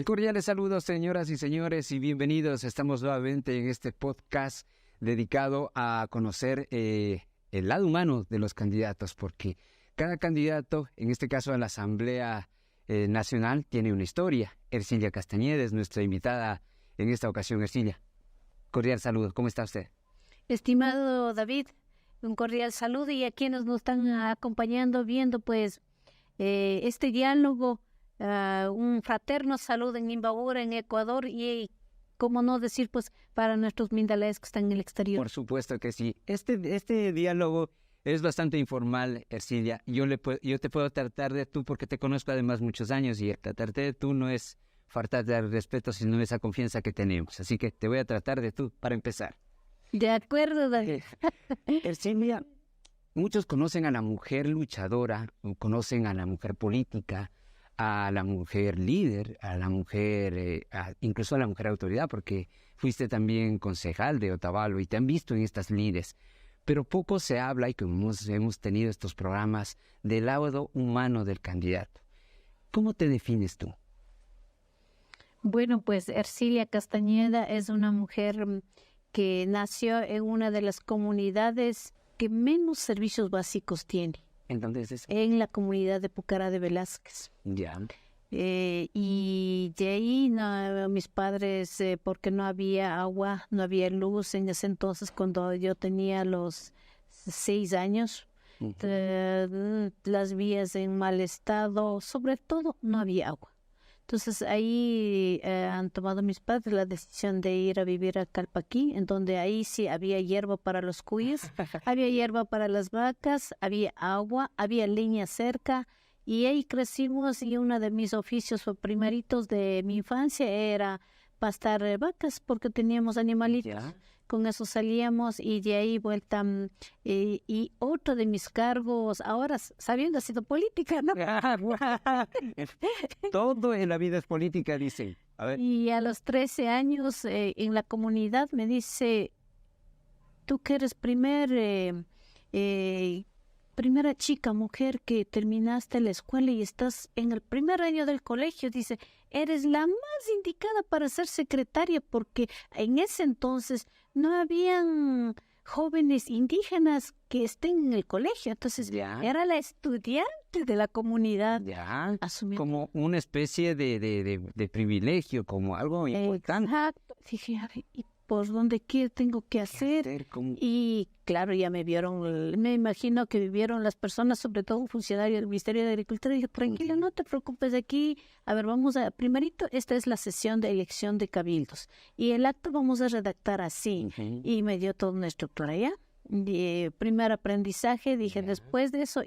Cordiales saludos, señoras y señores, y bienvenidos. Estamos nuevamente en este podcast dedicado a conocer el lado humano de los candidatos, porque cada candidato, en este caso a la Asamblea Nacional, tiene una historia. Ercilia Castañeda es nuestra invitada en esta ocasión. Ercilia, cordial saludo. ¿Cómo está usted? Estimado David, un cordial saludo, y a quienes nos están acompañando, viendo pues este diálogo. Un fraterno saludo en Imbabura, en Ecuador, y cómo no decir, pues, para nuestros mindalees que están en el exterior. Por supuesto que sí. Este diálogo es bastante informal, Ercilia. Yo te puedo tratar de tú porque te conozco además muchos años, y tratarte de tú no es faltarte al respeto, sino esa confianza que tenemos. Así que te voy a tratar de tú para empezar. De acuerdo, David. Ercilia, muchos conocen a la mujer luchadora, conocen a la mujer política, a la mujer líder, a la mujer, incluso a la mujer autoridad, porque fuiste también concejal de Otavalo y te han visto en estas lides. Pero poco se habla, y como hemos tenido estos programas, del lado humano del candidato. ¿Cómo te defines tú? Bueno, pues Ercilia Castañeda es una mujer que nació en una de las comunidades que menos servicios básicos tiene. Entonces, en la comunidad de Pucará de Velázquez. Ya. Y de ahí mis padres, porque no había agua, no había luz en ese entonces, cuando yo tenía los 6 años, las vías en mal estado, sobre todo no había agua. Entonces ahí han tomado mis padres la decisión de ir a vivir a Calpaquí, en donde ahí sí había hierba para los cuyes, había hierba para las vacas, había agua, había leña cerca, y ahí crecimos. Y uno de mis oficios primeritos de mi infancia era pastar vacas, porque teníamos animalitos. ¿Ya? Con eso salíamos, y de ahí vuelta. Y otro de mis cargos, ahora sabiendo, ha sido política, ¿no? Todo en la vida es política, dicen. A ver. Y a los 13 años en la comunidad me dice: tú que eres primera chica, mujer, que terminaste la escuela y estás en el primer año del colegio, dice, eres la más indicada para ser secretaria, porque en ese entonces no habían jóvenes indígenas que estén en el colegio. Entonces era la estudiante de la comunidad. Ya, como una especie de privilegio, como algo importante. Exacto. Dije, ¿y por dónde tengo que hacer? Y claro, ya me vieron, me imagino que vivieron las personas, sobre todo un funcionario del Ministerio de Agricultura, y dije, tranquila, no te preocupes de aquí. A ver, primerito, esta es la sesión de elección de cabildos, y el acto vamos a redactar así. Y me dio toda una estructura ya. Primer aprendizaje, dije, después de eso,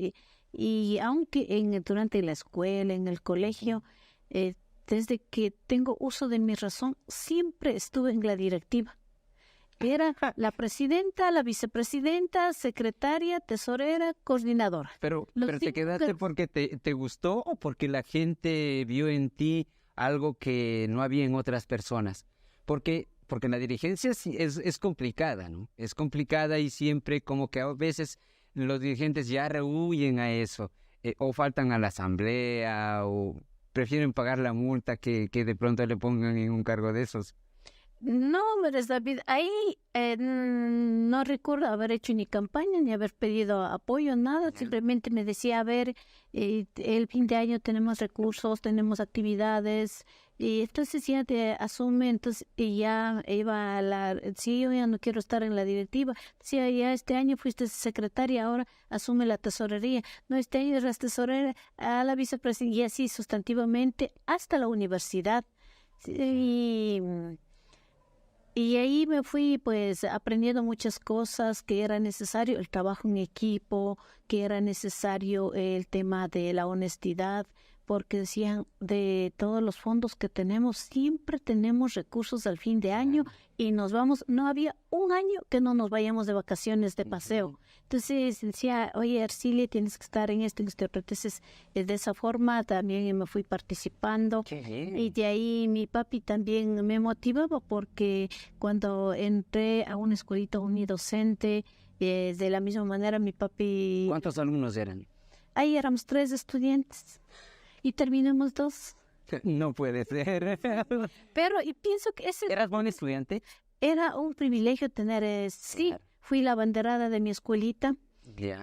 y aunque durante la escuela, en el colegio, desde que tengo uso de mi razón, siempre estuve en la directiva. Era la presidenta, la vicepresidenta, secretaria, tesorera, coordinadora. Pero ¿te quedaste porque te gustó, o porque la gente vio en ti algo que no había en otras personas? Porque la dirigencia es complicada, ¿no? Es complicada, y siempre como que a veces los dirigentes ya rehuyen a eso, o faltan a la asamblea, o prefieren pagar la multa que de pronto le pongan en un cargo de esos. No, David, ahí no recuerdo haber hecho ni campaña, ni haber pedido apoyo, nada. Simplemente me decía, a ver, el fin de año tenemos recursos, tenemos actividades, y entonces ya te asume. Entonces, y ya iba sí, yo ya no quiero estar en la directiva. Decía, ya este año fuiste secretaria, ahora asume la tesorería. No, este año eras tesorera, a la vicepresidenta, y así sustantivamente hasta la universidad. Y ahí me fui pues aprendiendo muchas cosas, que era necesario el trabajo en equipo, que era necesario el tema de la honestidad, porque decían, de todos los fondos que tenemos, siempre tenemos recursos al fin de año y nos vamos, no había un año que no nos vayamos de vacaciones, de paseo. Entonces decía, oye, Ercilia, tienes que estar en esto, en esto. Entonces, de esa forma también me fui participando. Y de ahí mi papi también me motivaba, porque cuando entré a una escuelita unidocente, de la misma manera mi papi... ¿Cuántos alumnos eran? Ahí éramos 3 estudiantes y terminamos 2. No puede ser. Pero y pienso que ese ¿Eras buen estudiante? era un privilegio tener, sí, Claro. fui la abanderada de mi escuelita, Ya.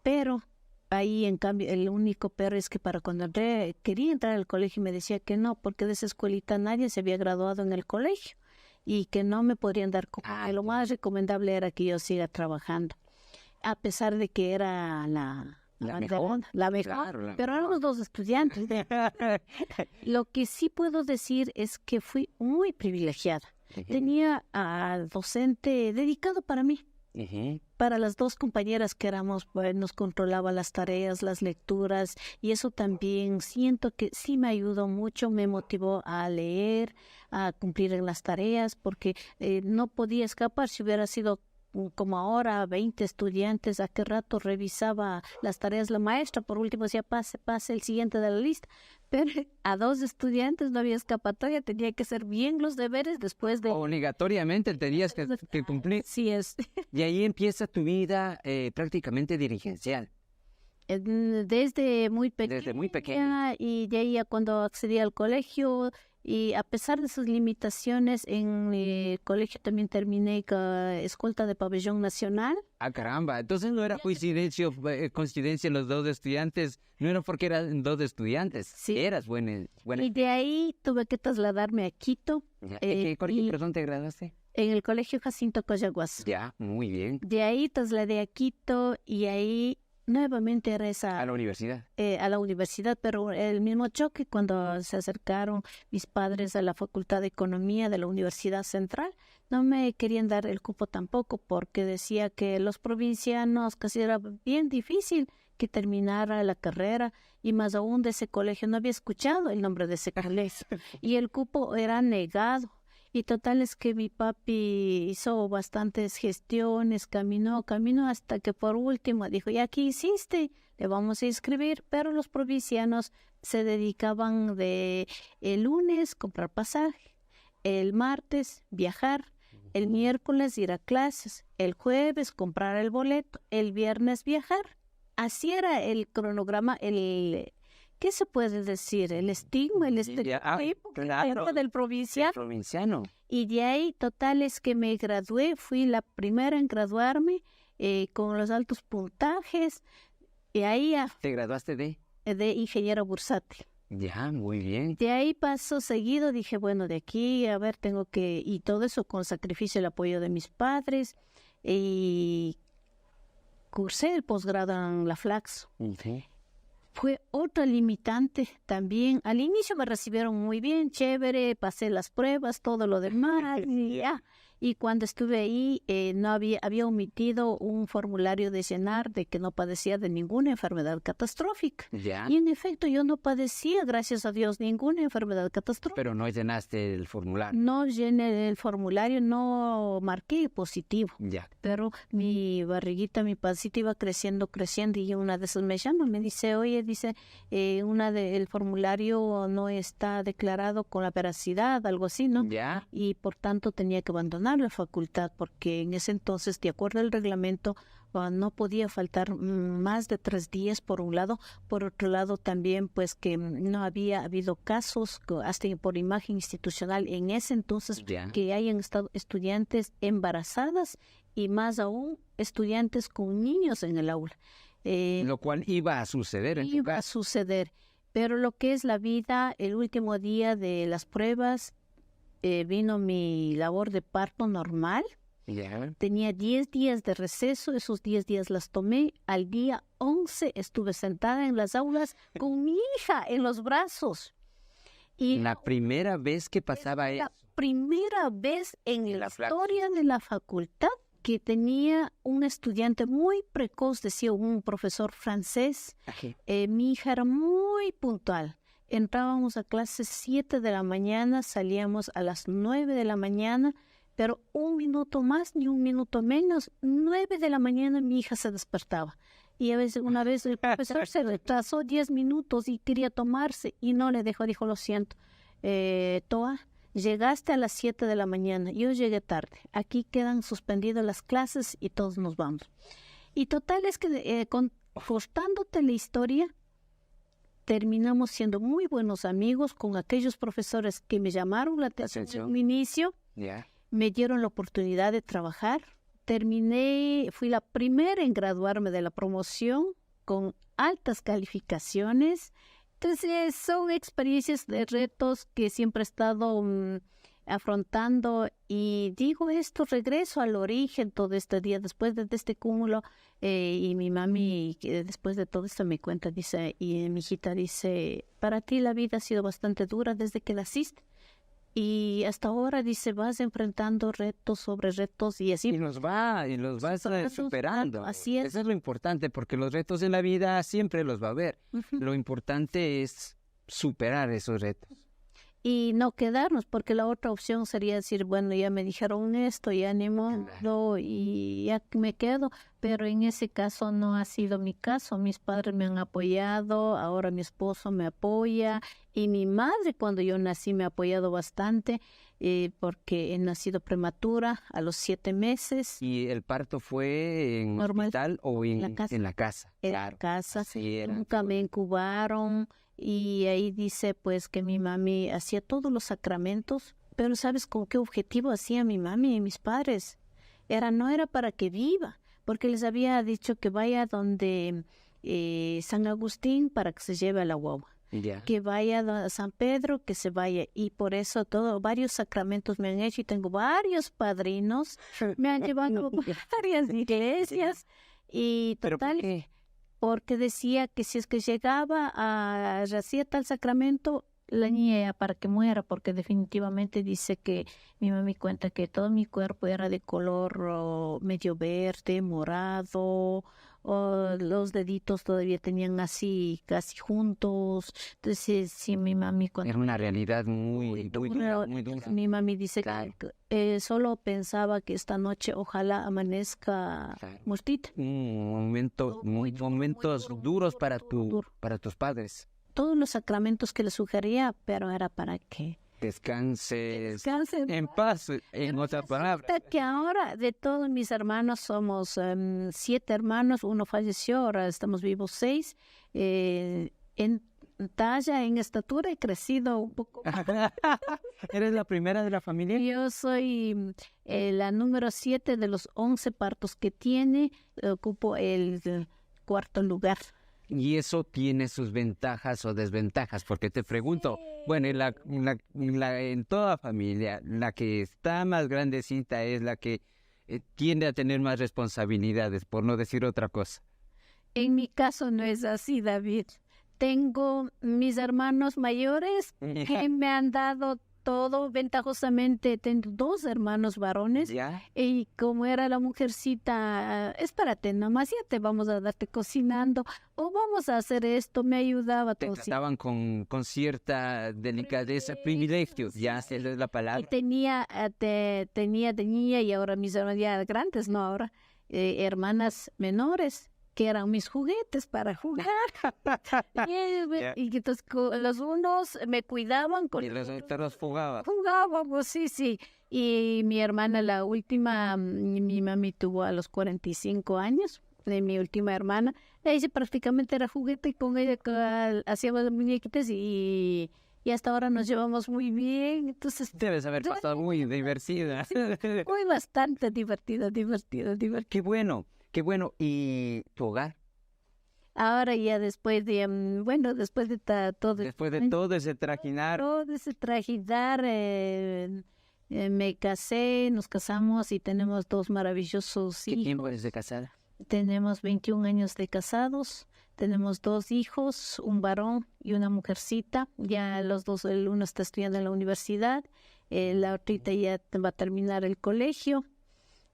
pero ahí en cambio el único pero es que para cuando quería entrar al colegio me decía que no, porque de esa escuelita nadie se había graduado en el colegio y que no me podrían dar cupo, que lo más recomendable era que yo siga trabajando, a pesar de que era la mejor. La mejor, Claro, pero éramos dos estudiantes. Lo que sí puedo decir es que fui muy privilegiada. Tenía al docente dedicado para mí. Para las dos compañeras que éramos, pues, nos controlaba las tareas, las lecturas, y eso también siento que sí me ayudó mucho, me motivó a leer, a cumplir en las tareas, porque no podía escapar. Si hubiera sido como ahora 20 estudiantes, a qué rato revisaba las tareas la maestra, por último decía pase el siguiente de la lista, pero a 2 estudiantes no había escapatoria, tenía que hacer bien los deberes después de... Obligatoriamente tenías que cumplir. Sí es. Y ahí empieza tu vida prácticamente dirigencial. Desde muy pequeña. Desde muy pequeña. Y de ahí ya cuando accedí al colegio, y a pesar de sus limitaciones, en el colegio también terminé con escolta de pabellón nacional. Ah, caramba. Entonces no era coincidencia los dos estudiantes. No era porque eran dos estudiantes. Sí. Eras buena. Y de ahí tuve que trasladarme a Quito. ¿En qué colegio, perdón, te graduaste? En el colegio Jacinto Coyaguas. Ya, muy bien. De ahí trasladé a Quito y ahí nuevamente era esa... A la universidad. A la universidad, pero el mismo choque cuando se acercaron mis padres a la Facultad de Economía de la Universidad Central. No me querían dar el cupo tampoco porque decía que los provincianos casi era bien difícil que terminara la carrera y más aún de ese colegio. No había escuchado el nombre de ese colegio y el cupo era negado. Y total es que mi papi hizo bastantes gestiones, caminó hasta que por último dijo, ya que hiciste, le vamos a inscribir, pero los provincianos se dedicaban de el lunes comprar pasaje, el martes viajar, el miércoles ir a clases, el jueves comprar el boleto, el viernes viajar. Así era el cronograma, ¿qué se puede decir? El estigma, el estereotipo claro, del provinciano. Provinciano. Y de ahí, total, es que me gradué, fui la primera en graduarme con los altos puntajes. Y ahí ¿Te graduaste de? De ingeniero bursátil. Ya, muy bien. De ahí paso seguido, dije, bueno, de aquí, a ver, tengo que... Y todo eso con sacrificio, el apoyo de mis padres. Y cursé el posgrado en la Flaxo. Fue otra limitante también. Al inicio me recibieron muy bien, chévere, pasé las pruebas, todo lo demás, y ya. Y cuando estuve ahí, no había omitido un formulario de llenar de que no padecía de ninguna enfermedad catastrófica. Ya. Y en efecto, yo no padecía, gracias a Dios, ninguna enfermedad catastrófica. Pero no llenaste el formulario. No llené el formulario, no marqué positivo. Ya. Pero mi barriguita, mi pancita iba creciendo, y una de esas me llama, me dice, oye, el formulario no está declarado con la veracidad, algo así, ¿no? Ya. Y por tanto tenía que abandonar la facultad porque en ese entonces, de acuerdo al reglamento, no podía faltar más de 3 días por un lado. Por otro lado también pues que no había habido casos hasta por imagen institucional en ese entonces que hayan estado estudiantes embarazadas y más aún estudiantes con niños en el aula. Lo cual iba a suceder en tu caso. Iba a suceder, pero lo que es la vida, el último día de las pruebas, vino mi labor de parto normal. Yeah. Tenía 10 días de receso, esos 10 días las tomé. Al día 11 estuve sentada en las aulas con mi hija en los brazos. Y la primera vez que pasaba eso. La primera vez en la historia de la facultad que tenía un estudiante muy precoz, decía un profesor francés. Mi hija era muy puntual. Entrábamos a clases 7 de la mañana, salíamos a las 9 de la mañana, pero 1 minuto más ni 1 minuto menos, 9 de la mañana mi hija se despertaba. Y a veces, una vez el profesor se retrasó 10 minutos y quería tomarse y no le dejó, dijo, lo siento, Toa, llegaste a las 7 de la mañana, yo llegué tarde, aquí quedan suspendidas las clases y todos nos vamos. Y total es que, cortándote la historia, terminamos siendo muy buenos amigos con aquellos profesores que me llamaron la atención en un inicio. Me dieron la oportunidad de trabajar. Fui la primera en graduarme de la promoción con altas calificaciones. Entonces son experiencias de retos que siempre he estado afrontando, y digo esto, regreso al origen todo este día, después de este cúmulo, y mi mami, después de todo esto me cuenta, dice, y mi hijita dice, para ti la vida ha sido bastante dura desde que naciste, y hasta ahora, dice, vas enfrentando retos sobre retos, y así. Y los vas superando. Así es. Eso es lo importante, porque los retos en la vida siempre los va a haber. Lo importante es superar esos retos. Y no quedarnos, porque la otra opción sería decir, bueno, ya me dijeron esto, ya ni modo, y ya me quedo. Pero en ese caso no ha sido mi caso. Mis padres me han apoyado, ahora mi esposo me apoya, y mi madre cuando yo nací me ha apoyado bastante, porque he nacido prematura a los 7 meses. ¿Y el parto fue en hospital o en la casa? En la casa, nunca me incubaron. Y ahí dice pues que mi mami hacía todos los sacramentos, pero ¿sabes con qué objetivo hacía mi mami y mis padres? No era para que viva, porque les había dicho que vaya donde San Agustín para que se lleve a la guagua. Que vaya a San Pedro, que se vaya, y por eso varios sacramentos me han hecho, y tengo varios padrinos, me han llevado a varias iglesias, y total... ¿Pero por qué? Porque decía que si es que llegaba a recibir tal sacramento, la niña para que muera, porque definitivamente dice que mi mami cuenta que todo mi cuerpo era de color medio verde, morado, los deditos todavía tenían así casi juntos. Entonces sí, mi mami cuenta, era una realidad muy dura. Mi mami dice que solo pensaba que esta noche ojalá amanezca muertita. Momentos duros para tus padres. Todos los sacramentos que le sugería, pero era para que descanses en paz, en otras palabras. Que ahora de todos mis hermanos somos 7 hermanos, uno falleció, ahora estamos vivos 6. En talla, en estatura he crecido un poco. ¿Eres la primera de la familia? Yo soy la número 7 de los 11 partos que tiene, ocupo el 4º lugar. Y eso tiene sus ventajas o desventajas, porque te pregunto, bueno, en toda familia, la que está más grandecita es la que tiende a tener más responsabilidades, por no decir otra cosa. En mi caso no es así, David. Tengo mis hermanos mayores que me han dado todo ventajosamente. Tengo 2 hermanos varones. Y como era la mujercita, espérate nomás, ya te vamos a darte cocinando o vamos a hacer esto, me ayudaba todo. Te trataban con cierta delicadeza, privilegios, ya esa es la palabra. Y tenía de niña, y ahora mis hermanas ya grandes, no ahora, hermanas menores, que eran mis juguetes para jugar. Y entonces los unos me cuidaban. Y los otros jugaban. Jugábamos, sí. Y mi hermana, la última, mi mami tuvo a los 45 años, de mi última hermana. Ella prácticamente era juguete, y con ella hacíamos muñequitas, y hasta ahora nos llevamos muy bien. Entonces debes haber pasado muy divertida. Sí, muy bastante divertida. Qué bueno. ¿Y tu hogar? Ahora ya después de, después de todo... Después de todo ese trajinar. Me casé, nos casamos y tenemos 2 maravillosos hijos. ¿Qué tiempo eres de casada? Tenemos 21 años de casados, tenemos 2 hijos, un varón y una mujercita. Ya los 2, el uno está estudiando en la universidad, la otrita ya va a terminar el colegio.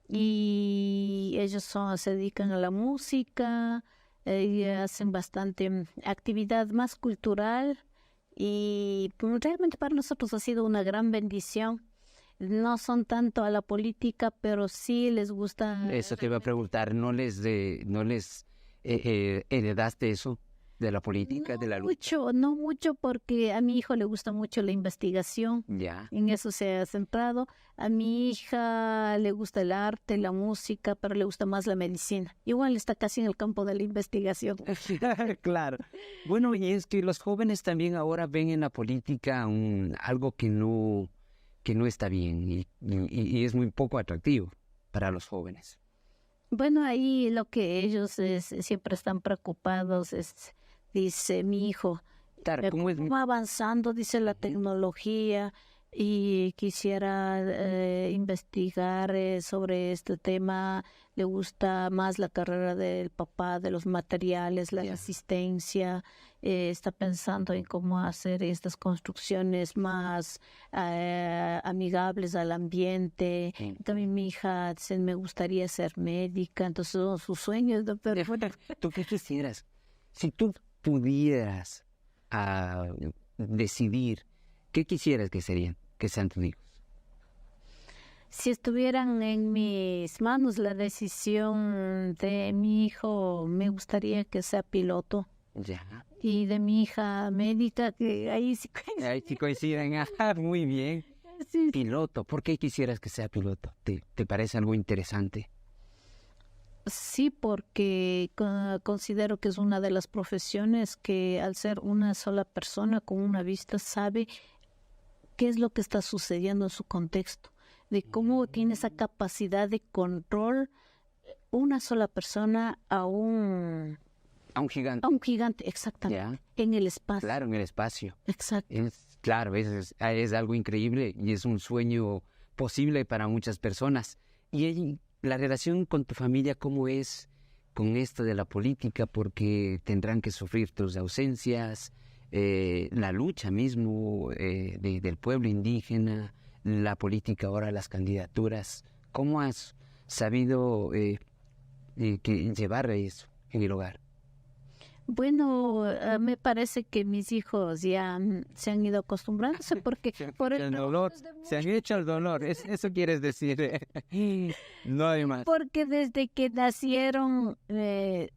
Y ellos se dedican a la música, hacen bastante actividad más cultural, y realmente para nosotros ha sido una gran bendición. No son tanto a la política, pero sí les gusta. Eso te iba a preguntar, ¿no les heredaste eso de la política, de la lucha? No mucho, porque a mi hijo le gusta mucho la investigación. Ya. En eso se ha centrado. A mi hija le gusta el arte, la música, pero le gusta más la medicina. Igual está casi en el campo de la investigación. Claro. Bueno, y es que los jóvenes también ahora ven en la política algo que no está bien y es muy poco atractivo para los jóvenes. Bueno, ahí lo que ellos siempre están preocupados es, dice mi hijo, Claro, ¿cómo es? cómo va avanzando, dice la tecnología, y quisiera investigar sobre este tema. Le gusta más la carrera del papá, de los materiales, la resistencia. Está pensando en cómo hacer estas construcciones más amigables al ambiente. También mi hija dice, me gustaría ser médica, entonces son sus sueños. ¿No? Pero bueno. ¿Tú qué quisieras? Si tú pudieras decidir, ¿qué quisieras que sean tus hijos? Si estuvieran en mis manos la decisión de mi hijo, me gustaría que sea piloto. Ya. Y de mi hija médica, que ahí sí coinciden. Ahí sí coinciden. Muy bien. Sí. Piloto. ¿Por qué quisieras que sea piloto? ¿Te parece algo interesante? Sí, porque considero que es una de las profesiones que al ser una sola persona con una vista sabe qué es lo que está sucediendo en su contexto, de cómo tiene esa capacidad de control una sola persona a un gigante. A un gigante, exactamente. En el espacio. Claro, en el espacio. Exacto. Claro, es algo increíble y es un sueño posible para muchas personas. Y la relación con tu familia, ¿cómo es con esto de la política? Porque tendrán que sufrir tus ausencias, la lucha mismo del pueblo indígena, la política ahora, las candidaturas. ¿Cómo has sabido llevar eso en el hogar? Bueno, me parece que mis hijos ya se han ido acostumbrándose porque por el dolor, se han hecho el dolor, eso quieres decir. No hay más. Porque desde que nacieron en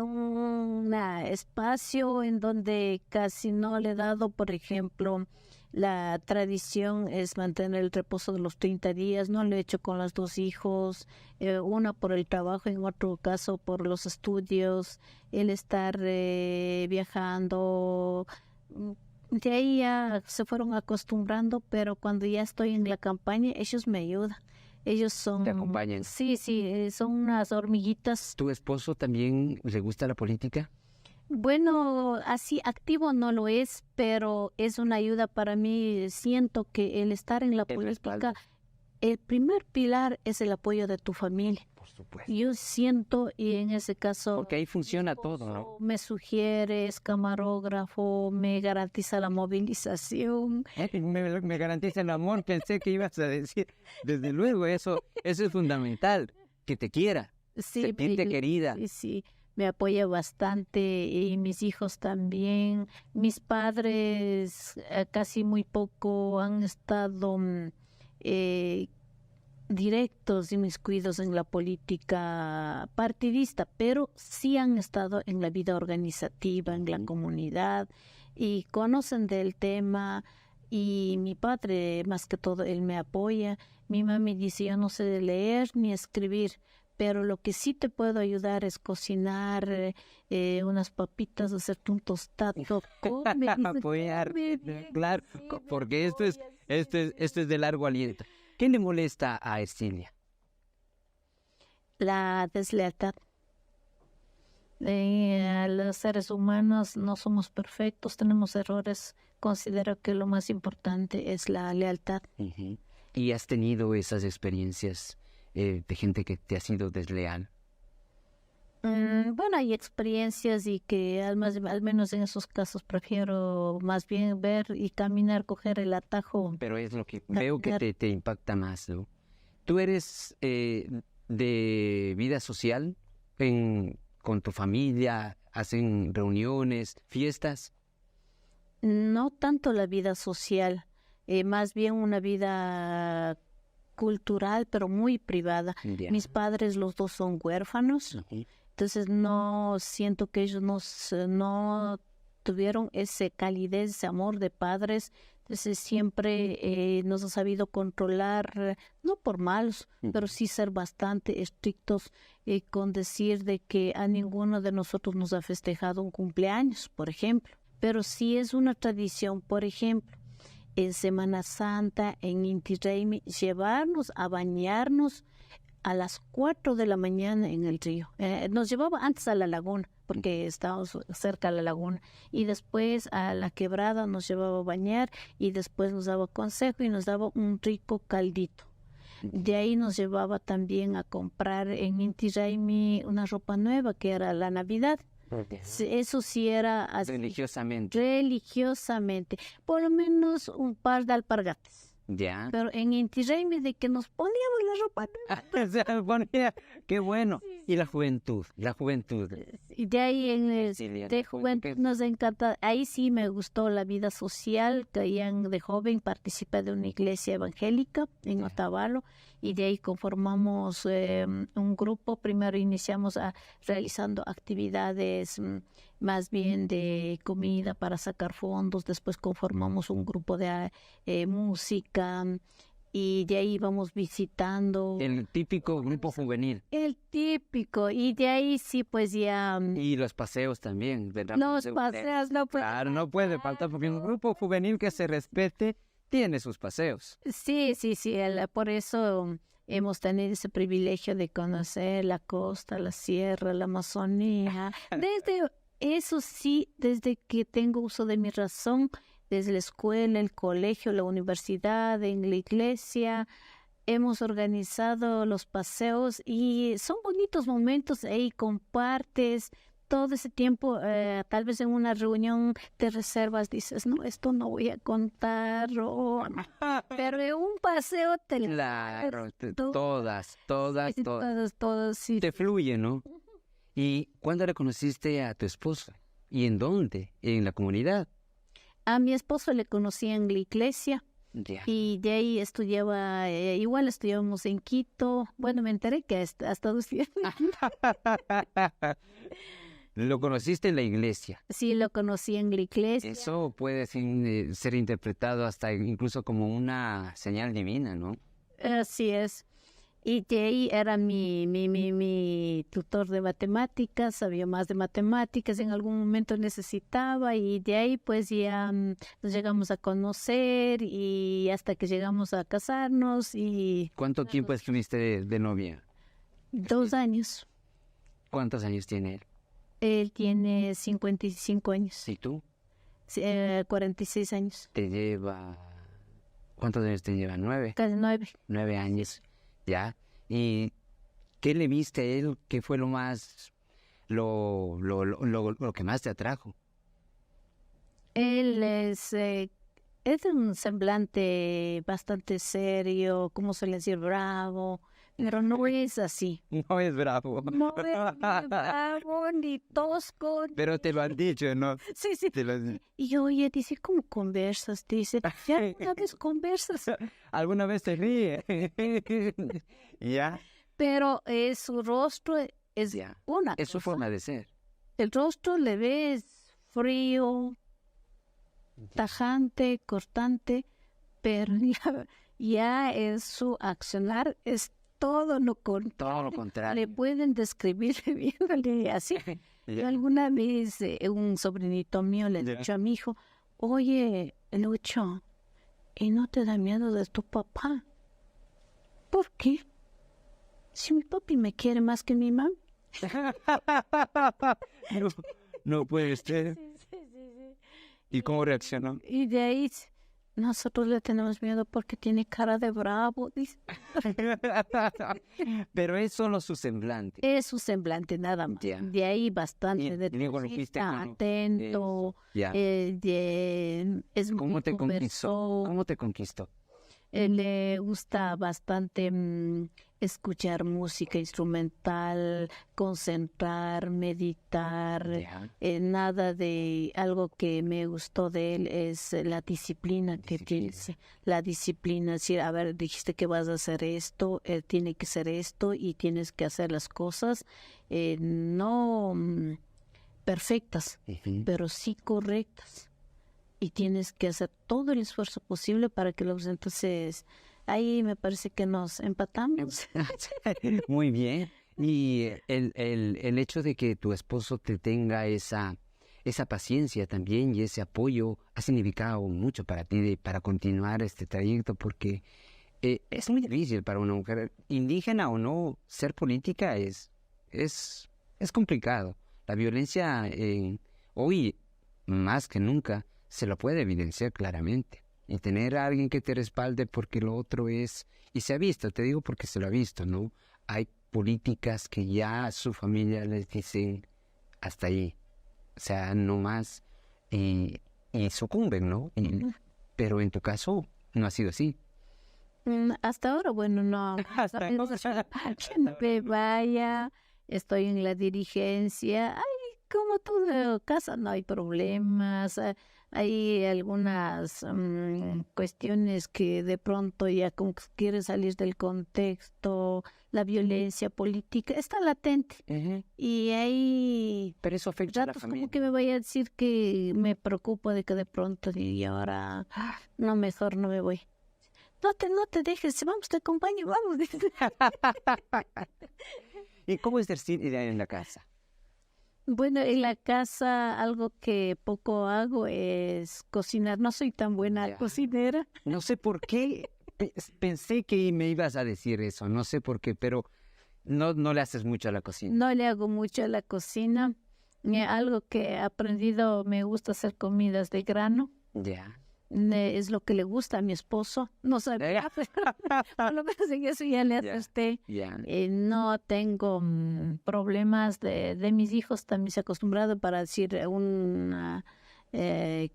un espacio en donde casi no le he dado, por ejemplo, la tradición es mantener el reposo de los 30 días, no lo he hecho con los dos hijos, una por el trabajo, en otro caso por los estudios, el estar viajando. De ahí ya se fueron acostumbrando, pero cuando ya estoy en la campaña, ellos me ayudan. Ellos son... ¿Te acompañan? Sí, son unas hormiguitas. ¿Tu esposo también le gusta la política? Bueno, así activo no lo es, pero es una ayuda para mí. Siento que el estar en la política, el primer pilar es el apoyo de tu familia. Por supuesto. Yo siento, y en ese caso... Porque ahí funciona todo, ¿no? Me sugiere, es camarógrafo, me garantiza la movilización. Me garantiza el amor, pensé que ibas a decir. Desde luego, eso es fundamental, que te quiera, sentirte querida. Sí, me apoya bastante y mis hijos también. Mis padres casi muy poco han estado directos inmiscuidos en la política partidista, pero sí han estado en la vida organizativa, en la comunidad, y conocen del tema. Y mi padre, más que todo, él me apoya. Mi mami dice, yo no sé de leer ni escribir, pero lo que sí te puedo ayudar es cocinar unas papitas, hacerte un tostado. Come, apoyar, claro, porque esto es de largo aliento. ¿Qué le molesta a Ercilia? La deslealtad. Los seres humanos no somos perfectos, tenemos errores. Considero que lo más importante es la lealtad. Uh-huh. ¿Y has tenido esas experiencias de gente que te ha sido desleal? Bueno, hay experiencias y que al menos en esos casos prefiero más bien ver y caminar, coger el atajo. Pero es lo que veo que te impacta más, ¿no? ¿Tú eres de vida social con tu familia? ¿Hacen reuniones, fiestas? No tanto la vida social, más bien una vida cultural, pero muy privada. Yeah. Mis padres, los dos son huérfanos. Uh-huh. Entonces no siento que ellos no tuvieron ese calidez, ese amor de padres. Entonces siempre nos han sabido controlar, no por malos, pero sí ser bastante estrictos con decir de que a ninguno de nosotros nos ha festejado un cumpleaños, por ejemplo. Pero sí es una tradición, por ejemplo, en Semana Santa, en Inti Raymi, llevarnos a bañarnos a las 4 de la mañana en el río. Nos llevaba antes a la laguna, porque estábamos cerca de la laguna, y después a la quebrada nos llevaba a bañar, y después nos daba consejo y nos daba un rico caldito. De ahí nos llevaba también a comprar en Inti Raymi una ropa nueva, que era la Navidad. Eso sí era así, religiosamente, por lo menos un par de alpargates. Ya. Pero en Inti Raymi de que nos poníamos la ropa nueva. Qué bueno. Y la juventud. Y de ahí de juventud nos encanta. Ahí sí me gustó la vida social. De joven participé de una iglesia evangélica en Otavalo, y de ahí conformamos un grupo. Primero iniciamos realizando actividades más bien de comida para sacar fondos. Después conformamos un grupo de música, y de ahí íbamos visitando. El típico grupo juvenil. El típico, y de ahí sí, pues ya... Y los paseos también, ¿verdad? Los paseos no pueden... Claro, no puede faltar, porque un grupo juvenil que se respete tiene sus paseos. Sí, por eso hemos tenido ese privilegio de conocer la costa, la sierra, la Amazonía. Eso sí, desde que tengo uso de mi razón, desde la escuela, el colegio, la universidad, en la iglesia, hemos organizado los paseos, y son bonitos momentos. Ahí compartes todo ese tiempo. Tal vez en una reunión te reservas, dices, no, esto no voy a contar, pero en un paseo te... Claro, todas. Sí. Te fluye, ¿no? ¿Y cuándo le conociste a tu esposo? ¿Y en dónde? ¿En la comunidad? A mi esposo le conocí en la iglesia. Yeah. Y de ahí igual estudiábamos en Quito. Bueno, me enteré que ha estado estudiando. ¿Lo conociste en la iglesia? Sí, lo conocí en la iglesia. Eso puede ser interpretado hasta incluso como una señal divina, ¿no? Así es. Y de ahí era mi tutor de matemáticas, sabía más de matemáticas, en algún momento necesitaba, y de ahí pues ya nos llegamos a conocer, y hasta que llegamos a casarnos. Y ¿cuánto tiempo estuviste de novia? 2 años. ¿Cuántos años tiene él? Él tiene 55 años. ¿Y tú? 46 años. ¿Cuántos años te lleva? 9. Casi 9. 9 años. ¿Ya? ¿Y qué le viste a él? ¿Qué fue lo que más te atrajo? Él es un semblante bastante serio, como suele decir, bravo, pero no es así. No es bravo. No es ni bravo, ni tosco. Pero te lo han dicho, ¿no? Sí. Y oye, dice, ¿cómo conversas? Dice, ¿ya alguna vez conversas? ¿Alguna vez te ríe? ¿Ya? Pero su rostro es una es su forma de ser. El rostro le ves frío, tajante, cortante, pero ya en su accionar es todo lo contrario. Le pueden describir viéndole así. Yo alguna vez un sobrinito mío le dijo a mi hijo, oye, Lucho, ¿y no te da miedo de tu papá? ¿Por qué? Si mi papi me quiere más que mi mamá. No puede ser. Sí. ¿Y cómo reaccionó? Y de ahí nosotros le tenemos miedo porque tiene cara de bravo, dice. Pero es solo su semblante. Es su semblante, nada más. Yeah. De ahí bastante detallista, atento. Yeah. Es ¿Cómo te conquistó? Le gusta bastante escuchar música instrumental, concentrar, meditar. Nada de algo que me gustó de él es la disciplina que tiene. La disciplina, sí, a ver, dijiste que vas a hacer esto, tiene que ser esto y tienes que hacer las cosas no perfectas, pero sí correctas. Y tienes que hacer todo el esfuerzo posible para que los... Entonces, ahí me parece que nos empatamos. Muy bien. Y el hecho de que tu esposo te tenga esa paciencia también y ese apoyo ha significado mucho para ti para continuar este trayecto, porque es muy difícil para una mujer, indígena o no, ser política es complicado. La violencia hoy, más que nunca, se lo puede evidenciar claramente. Y tener a alguien que te respalde porque lo otro es... Y se ha visto, te digo porque se lo ha visto, ¿no? Hay políticas que ya a su familia les dicen hasta ahí. O sea, no más. Y sucumben, ¿no? Pero en tu caso no ha sido así. Hasta ahora, bueno, no. Hasta Que no me vaya, estoy en la dirigencia. Ay, como toda casa no hay problemas. Hay algunas cuestiones que de pronto ya como que quieren salir del contexto, la violencia política está latente. Y hay pero eso afecta a la ratos familia. como que me vaya a decir que me preocupo de que de pronto y ahora no, mejor no me voy. No te dejes, vamos, te acompaño, vamos. ¿Y cómo es decir en la casa? Bueno, en la casa algo que poco hago es cocinar. No soy tan buena cocinera. No sé por qué. Pensé que me ibas a decir eso. No sé por qué, pero no le haces mucho a la cocina. No le hago mucho a la cocina. Algo que he aprendido, me gusta hacer comidas de grano. Ya. Es lo que le gusta a mi esposo. No sabe, por lo menos en eso ya le acerté. No tengo problemas de mis hijos. También se ha acostumbrado para decir una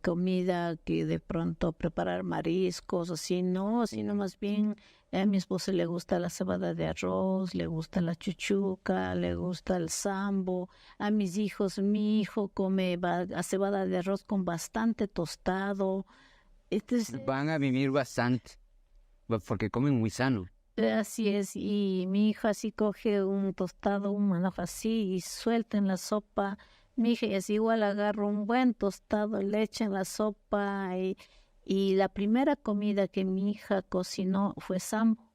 comida que de pronto preparar mariscos, así no, sino más bien a mi esposo le gusta la cebada de arroz, le gusta la chuchuca, le gusta el sambo. A mis hijos, mi hijo come cebada de arroz con bastante tostado. Entonces, van a vivir bastante, porque comen muy sano. Así es, y mi hija así coge un tostado, un manojo así y suelta en la sopa. Mi hija es igual, agarra un buen tostado, le echa en la sopa y la primera comida que mi hija cocinó fue sambo.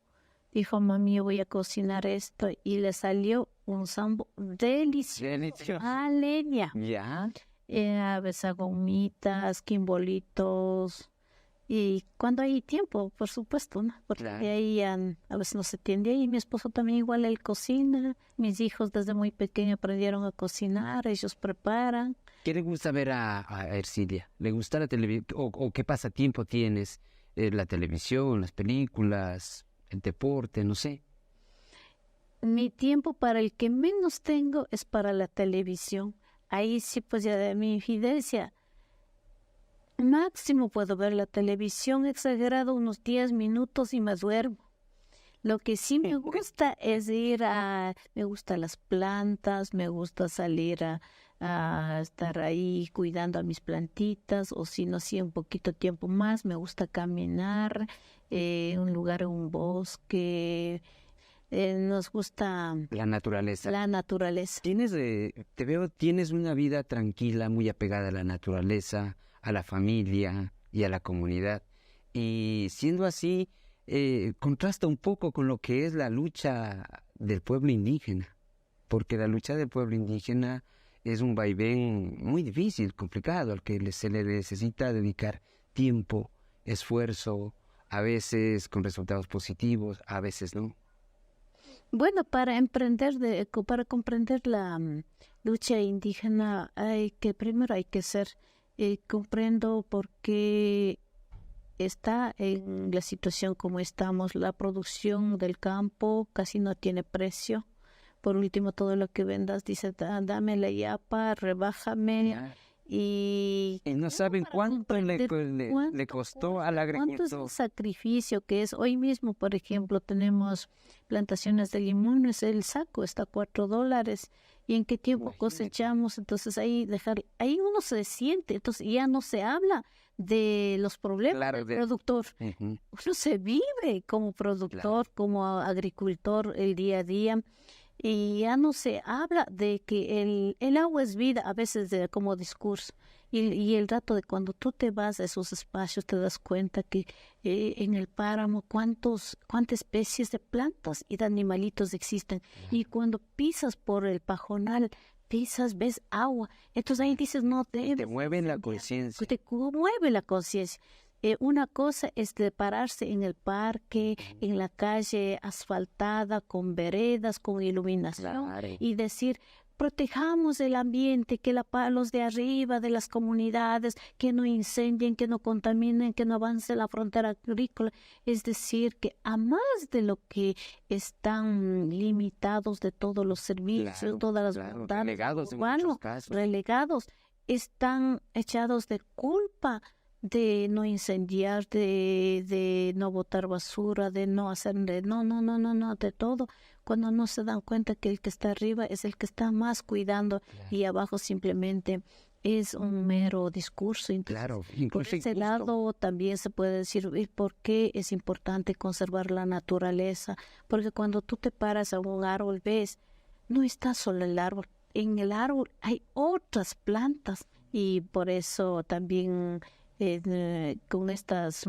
Dijo, mami, yo voy a cocinar esto y le salió un sambo delicioso. A leña. Ya. A veces hago humitas, quimbolitos. Y cuando hay tiempo, por supuesto, ¿no? Porque ahí a veces no se tiende. Y mi esposo también igual, él cocina. Mis hijos desde muy pequeños aprendieron a cocinar, ellos preparan. ¿Qué le gusta ver a Ercilia? ¿Le gusta la televisión? ¿O qué pasatiempo tienes? ¿La televisión, las películas, el deporte, no sé? Mi tiempo para el que menos tengo es para la televisión. Ahí sí, pues ya de mi infidencia. Máximo puedo ver la televisión, exagerado, unos 10 minutos y me duermo. Lo que sí me gusta es me gustan las plantas, me gusta salir a estar ahí cuidando a mis plantitas, o si no, sí, un poquito tiempo más, me gusta caminar, un lugar, un bosque. Nos gusta la naturaleza. La naturaleza. Te veo, tienes una vida tranquila, muy apegada a la naturaleza, a la familia y a la comunidad. Y siendo así, contrasta un poco con lo que es la lucha del pueblo indígena, porque la lucha del pueblo indígena es un vaivén muy difícil, complicado, al que se le necesita dedicar tiempo, esfuerzo, a veces con resultados positivos, a veces no. Bueno, para comprender la lucha indígena, primero hay que ser, comprendo por qué está en la situación como estamos. La producción del campo casi no tiene precio. Por último, todo lo que vendas dice, dame la yapa, rebájame. Y no saben cuánto le costó al agricultor. ¿Cuánto es el sacrificio que es? Hoy mismo, por ejemplo, tenemos plantaciones de limones, el saco está a $4. ¿Y en qué tiempo cosechamos? Entonces ahí uno se siente, entonces ya no se habla de los problemas del productor. Uno se vive como productor, como agricultor el día a día. Y ya no se habla de que el agua es vida, a veces como discurso. Y el rato de cuando tú te vas a esos espacios te das cuenta que en el páramo cuántas especies de plantas y de animalitos existen. Y cuando pisas por el pajonal, ves agua. Entonces ahí dices, no debes. Te mueve la conciencia. Te mueve la conciencia. Una cosa es de pararse en el parque, en la calle asfaltada, con veredas, con iluminación, y decir, protejamos el ambiente, que los de arriba, de las comunidades, que no incendien, que no contaminen, que no avance la frontera agrícola. Es decir, que a más de lo que están limitados de todos los servicios, todas las bondades, relegados en muchos casos. Relegados, están echados de culpa de no incendiar, de no botar basura, de no hacer, de todo, cuando no se dan cuenta que el que está arriba es el que está más cuidando y abajo simplemente es un mero discurso. Entonces, por ese lado también se puede decir por qué es importante conservar la naturaleza, porque cuando tú te paras a un árbol ves, no está solo el árbol, en el árbol hay otras plantas y por eso también con estas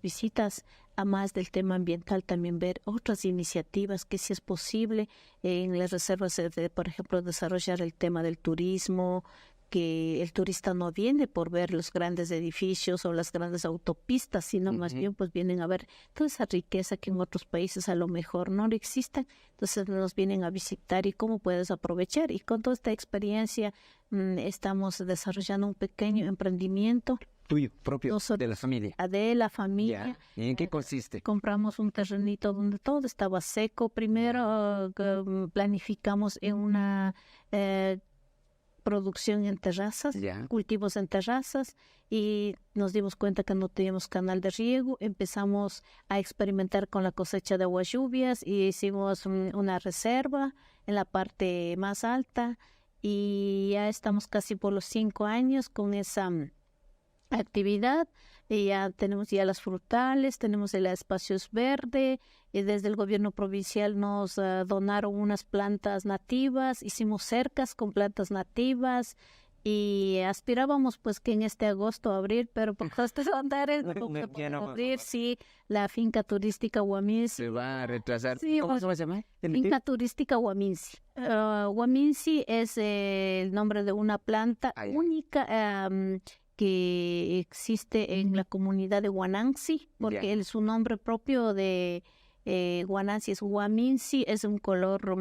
visitas, a más del tema ambiental, también ver otras iniciativas que si es posible en las reservas, por ejemplo, desarrollar el tema del turismo, que el turista no viene por ver los grandes edificios o las grandes autopistas, sino más bien pues vienen a ver toda esa riqueza que en otros países a lo mejor no existen. Entonces nos vienen a visitar y cómo puedes aprovechar. Y con toda esta experiencia estamos desarrollando un pequeño emprendimiento. Tuyo, propio, de la familia. De la familia. ¿Y en qué consiste? Compramos un terrenito donde todo estaba seco. Primero planificamos en una producción en terrazas, cultivos en terrazas, y nos dimos cuenta que no teníamos canal de riego. Empezamos a experimentar con la cosecha de aguas lluvias y hicimos una reserva en la parte más alta y ya estamos casi por los 5 años con esa actividad. Y ya tenemos las frutales, tenemos el espacios verde, y desde el gobierno provincial nos donaron unas plantas nativas, hicimos cercas con plantas nativas y aspirábamos pues que en este agosto abrir, pero por estos andares abrir, sí, la finca turística Huaminsi. Se va a retrasar. Sí, ¿Cómo se llama? Finca turística Huaminsi. Huaminsi es el nombre de una planta única que existe en la comunidad de Huanansi, porque es su nombre propio de Huanansi es Huaminsi, es un color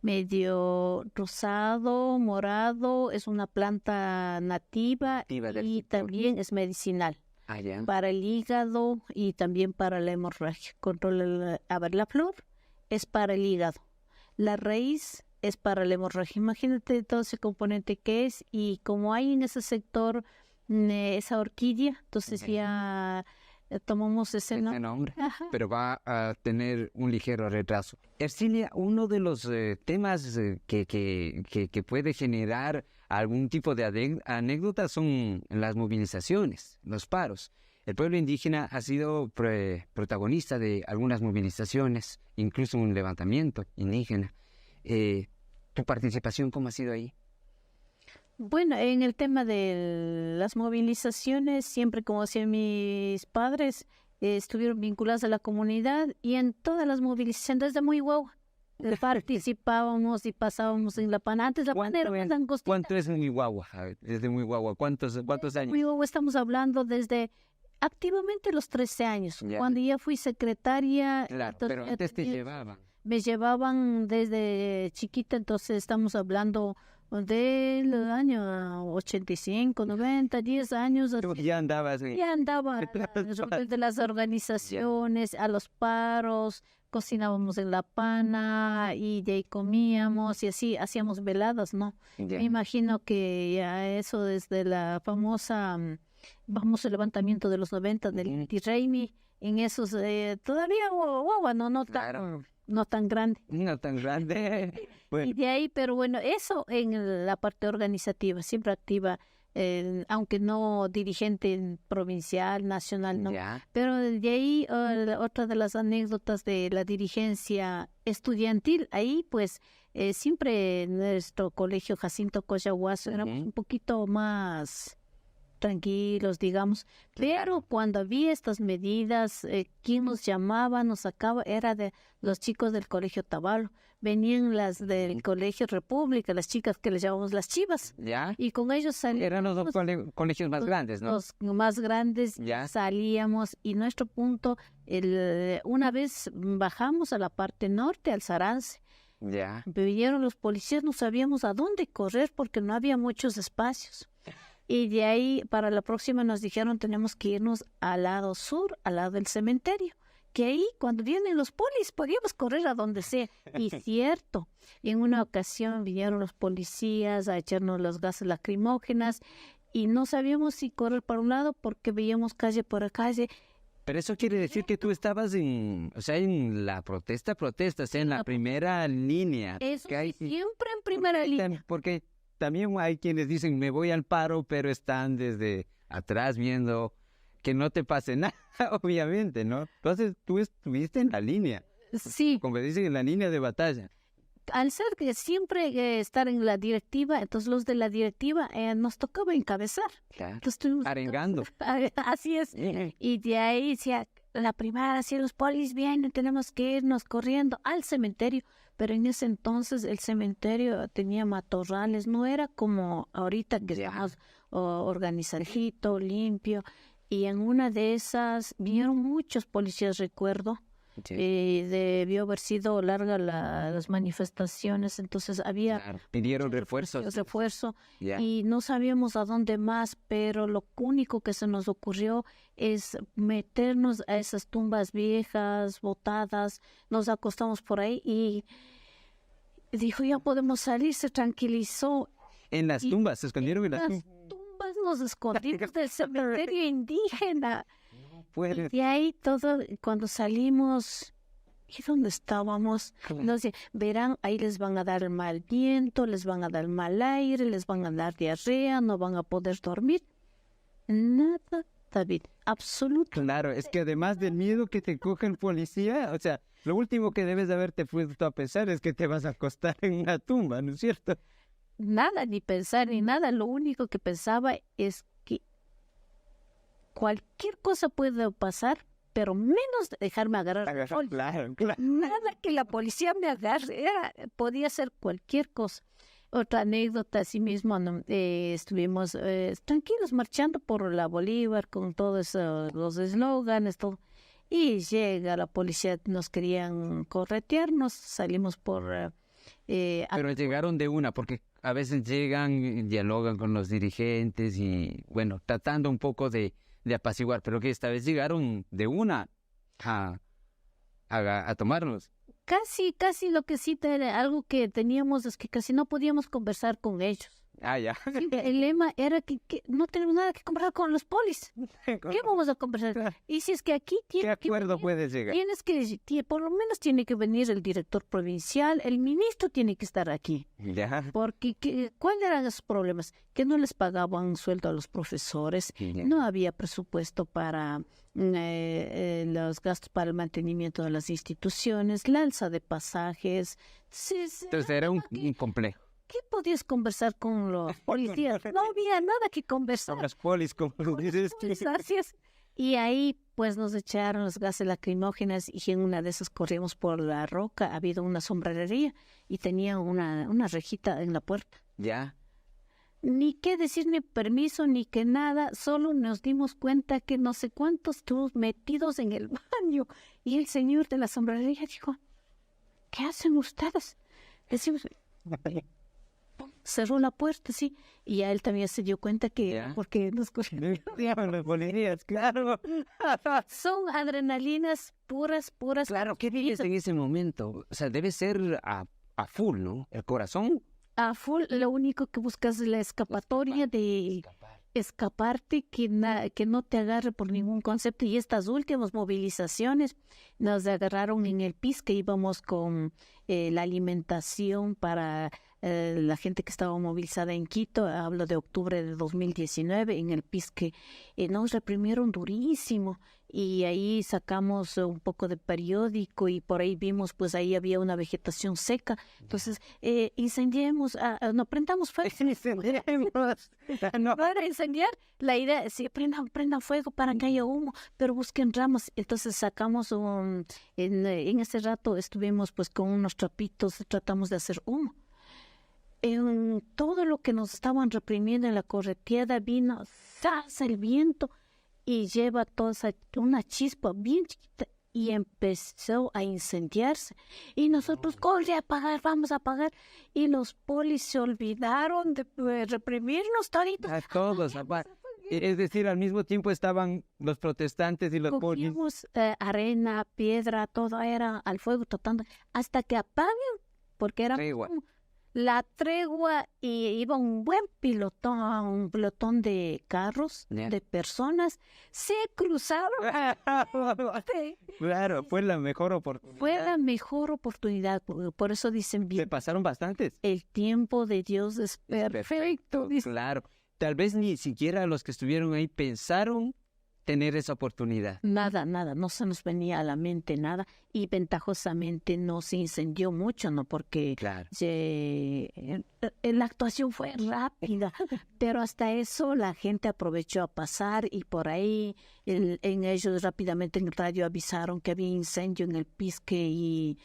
medio rosado, morado, es una planta nativa y también es medicinal para el hígado y también para la hemorragia. Controla la flor es para el hígado, la raíz es para la hemorragia. Imagínate todo ese componente que es, y como hay en ese sector esa orquídea, entonces ya tomamos ese nombre. Pero va a tener un ligero retraso. Ercilia, uno de los temas que puede generar algún tipo de anécdota son las movilizaciones, los paros. El pueblo indígena ha sido protagonista de algunas movilizaciones, incluso un levantamiento indígena. ¿Tu participación cómo ha sido ahí? Bueno, en el tema de las movilizaciones, siempre como hacían mis padres, estuvieron vinculados a la comunidad y en todas las movilizaciones desde muy guagua participábamos y pasábamos en la pana. Antes la pana era más angostita. ¿Cuánto es muy guagua? Desde muy guagua, ¿cuántos años? Muy guagua, estamos hablando desde activamente los 13 años. Cuando ya fui secretaria. Claro, pero antes te llevaban. Me llevaban desde chiquita, entonces estamos hablando del año 85, 90, 10 años. Ya andabas. Ya andaba de las organizaciones, a los paros, cocinábamos en la pana y de ahí comíamos y así hacíamos veladas, ¿no? Ya. Me imagino que ya eso desde la famosa, vamos, el levantamiento de los 90 del Inti Raymi, en esos todavía guagua, no tan, Claro. no tan grande. No tan grande. Y Bueno, de ahí, pero bueno, eso en la parte organizativa, siempre activa, aunque no dirigente provincial, nacional, no. ya. Pero de ahí, otra de las anécdotas de la dirigencia estudiantil, ahí pues siempre nuestro colegio Jacinto Coyahuaso éramos Ujú. un poquito más tranquilos, digamos, pero cuando había estas medidas, quien nos llamaba, nos sacaba, era de los chicos del colegio Tabalo, venían las del colegio República, las chicas que les llamamos las chivas, Ya. y con ellos salíamos. Eran los dos colegios más grandes, ¿no? Los más grandes, Ya. salíamos, y nuestro punto, una vez bajamos a la parte norte, al Sarance, Ya. vinieron los policías, no sabíamos a dónde correr porque no había muchos espacios. Y de ahí para la próxima nos dijeron tenemos que irnos al lado sur, al lado del cementerio. Que ahí cuando vienen los polis podíamos correr a donde sea. Y cierto, en una ocasión vinieron los policías a echarnos los gases lacrimógenas y no sabíamos si correr para un lado porque veíamos calle por calle. Pero eso quiere decir que tú estabas o sea, en la protesta, o sea, en la primera línea. Eso que hay- sí, siempre en primera línea. Porque también hay quienes dicen, me voy al paro, pero están desde atrás viendo que no te pase nada, obviamente, ¿no? Entonces tú estuviste en la línea, Sí, como dicen, en la línea de batalla. al ser que siempre estar en la directiva, entonces los de la directiva nos tocaba encabezar. Claro. Entonces tuvimos- Arengando. Así es. Y de ahí decía, la primera, si los polis vienen, tenemos que irnos corriendo al cementerio. Pero en ese entonces el cementerio tenía matorrales, no era como ahorita que Ya. estamos organizadito, limpio. Y en una de esas vinieron muchos policías, recuerdo. Sí, Debió haber sido larga las manifestaciones, entonces había claro. Pidieron refuerzos. refuerzo Ya. y no sabíamos a dónde más, pero lo único que se nos ocurrió es meternos a esas tumbas viejas, botadas, nos acostamos por ahí y dijo, ya podemos salir, se tranquilizó. En las y tumbas, se escondieron en las Las tumbas. tumbas nos escondimos del cementerio indígena. Puede- Y ahí todo, cuando salimos, ¿y dónde estábamos? No sé, verán, ahí les van a dar mal viento, les van a dar mal aire, les van a dar diarrea, no van a poder dormir. Nada, David, absolutamente. Claro, es que además del miedo que te coge el policía, o sea, lo último que debes de haberte puesto a pensar es que te vas a acostar en una tumba, ¿no es cierto? Nada, ni pensar ni nada. Lo único que pensaba es que cualquier cosa puede pasar, pero menos de dejarme agarrar. la policía. Claro, claro. Nada que la policía me agarre, podía ser cualquier cosa. Otra anécdota, así mismo, ¿no? Estuvimos tranquilos marchando por la Bolívar con todos los eslóganes, todo. Y llega la policía, nos querían corretearnos, salimos por... Pero llegaron de una, porque a veces llegan, dialogan con los dirigentes y, bueno, tratando un poco de apaciguar, pero que esta vez llegaron de una a tomarnos. casi lo que sí, algo que teníamos es que casi no podíamos conversar con ellos. Ah, ya. Sí, el lema era que no tenemos nada que conversar con los polis. ¿Qué vamos a conversar? Y si es que aquí ¿Qué tiene que acuerdo venir, puedes llegar? tienes que, por lo menos tiene que venir el director provincial, el ministro tiene que estar aquí. Ya. Porque, ¿cuáles eran los problemas? Que no les pagaban sueldo a los profesores, Ya. no había presupuesto para los gastos para el mantenimiento de las instituciones, la alza de pasajes. Entonces era un complejo. ¿Qué podías conversar con los policías? No había nada que conversar. Son las polis, como dices. Así es. Y ahí pues nos echaron los gases lacrimógenos y en una de esas corrimos por la roca. Ha habido una sombrerería y tenía una rejita en la puerta. Ya. Ni qué decir, ni permiso, ni que nada. Solo nos dimos cuenta que no sé cuántos estuvimos metidos en el baño. Y el señor de la sombrerería dijo, ¿qué hacen ustedes? Decimos, cerró la puerta, sí, y a él también se dio cuenta que, ¿Ya? porque nos Los policías, claro. son adrenalinas puras. Claro, ¿qué vives en ese momento? O sea, debe ser a full, ¿no? El corazón. A full, lo único que buscas es la escapatoria de escaparte, que no te agarre por ningún concepto. Y estas últimas movilizaciones nos agarraron en el PIS, que íbamos con la alimentación para la gente que estaba movilizada en Quito. Hablo de octubre de 2019, en el PIS, que nos reprimieron durísimo. Y ahí sacamos un poco de periódico y por ahí vimos, pues ahí había una vegetación seca. Entonces, incendiemos, no, prendamos fuego. No era incendiar, la idea es, sí, prendan fuego para que haya humo, pero busquen ramas. Entonces sacamos en ese rato estuvimos pues con unos trapitos, tratamos de hacer humo. En todo lo que nos estaban reprimiendo en la correteada vino, ¡zas!, el viento, y lleva toda una chispa bien chiquita y empezó a incendiarse. Y nosotros, corre a apagar, vamos a apagar. Y los polis se olvidaron de reprimirnos toditos. A todos, es decir, al mismo tiempo estaban los protestantes y los polis. Cogíamos arena, piedra, todo era al fuego tratando, hasta que apaguen, porque era la tregua, y iba un buen pelotón de carros, de personas, se cruzaron. Claro, fue la mejor oportunidad. Fue la mejor oportunidad, por eso dicen bien. Se pasaron bastantes. El tiempo de Dios es perfecto. Claro, tal vez ni siquiera los que estuvieron ahí pensaron tener esa oportunidad. Nada, no se nos venía a la mente nada, y ventajosamente no se incendió mucho, ¿no? Porque claro, la actuación fue rápida, pero hasta eso la gente aprovechó a pasar, y por ahí en ellos rápidamente en radio avisaron que había incendio en el Pisque, y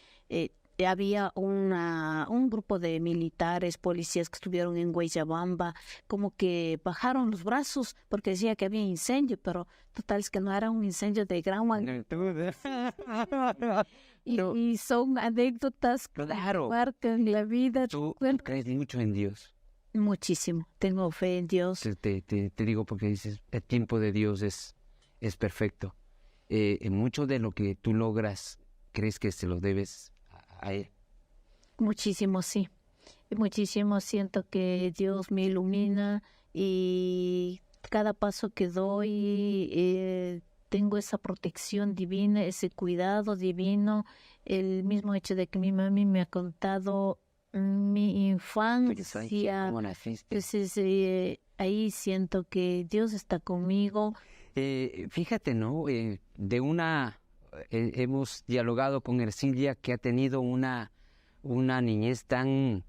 había un grupo de militares, policías que estuvieron en Guayabamba, como que bajaron los brazos porque decía que había incendio, pero total es que no era un incendio de gran magnitud. Y son anécdotas que marcan la vida. ¿Tú crees mucho en Dios? Muchísimo, tengo fe en Dios. Te digo porque dices, el tiempo de Dios es perfecto. En mucho de lo que tú logras, ¿crees que se lo debes a Él? Muchísimo, sí. Muchísimo, siento que Dios me ilumina, y cada paso que doy tengo esa protección divina, ese cuidado divino. El mismo hecho de que mi mami me ha contado mi infancia. ¿Cómo naciste? Entonces, ahí siento que Dios está conmigo. Fíjate, ¿no? Hemos dialogado con Ercilia, que ha tenido una niñez tan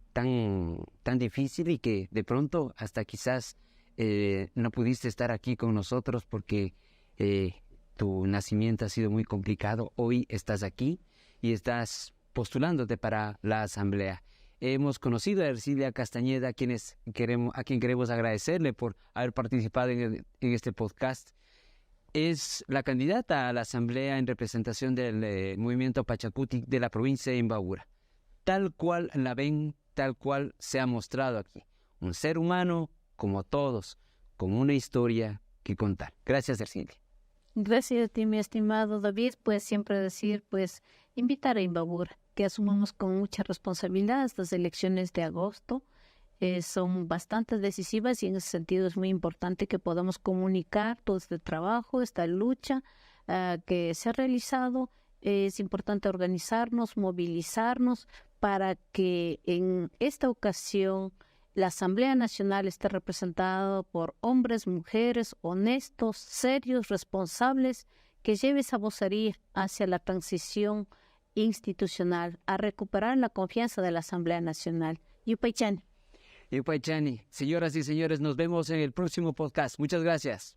difícil, y que de pronto hasta quizás no pudiste estar aquí con nosotros porque tu nacimiento ha sido muy complicado. Hoy estás aquí y estás postulándote para la asamblea. Hemos conocido a Ercilia Castañeda, a quien queremos agradecerle por haber participado en este podcast. Es la candidata a la asamblea en representación del movimiento Pachacuti de la provincia de Imbabura. Tal cual la ven, tal cual se ha mostrado aquí. Un ser humano como todos, con una historia que contar. Gracias, Ercilia. Gracias a ti, mi estimado David. Pues siempre decir, pues invitar a Imbabura, que asumamos con mucha responsabilidad estas elecciones de agosto. Son bastante decisivas, y en ese sentido es muy importante que podamos comunicar todo este trabajo, esta lucha que se ha realizado. Es importante organizarnos, movilizarnos, para que en esta ocasión la Asamblea Nacional esté representada por hombres, mujeres honestos, serios, responsables, que lleve esa vocería hacia la transición institucional, a recuperar la confianza de la Asamblea Nacional. Yupaychani. Yupaychani. Señoras y señores, nos vemos en el próximo podcast. Muchas gracias.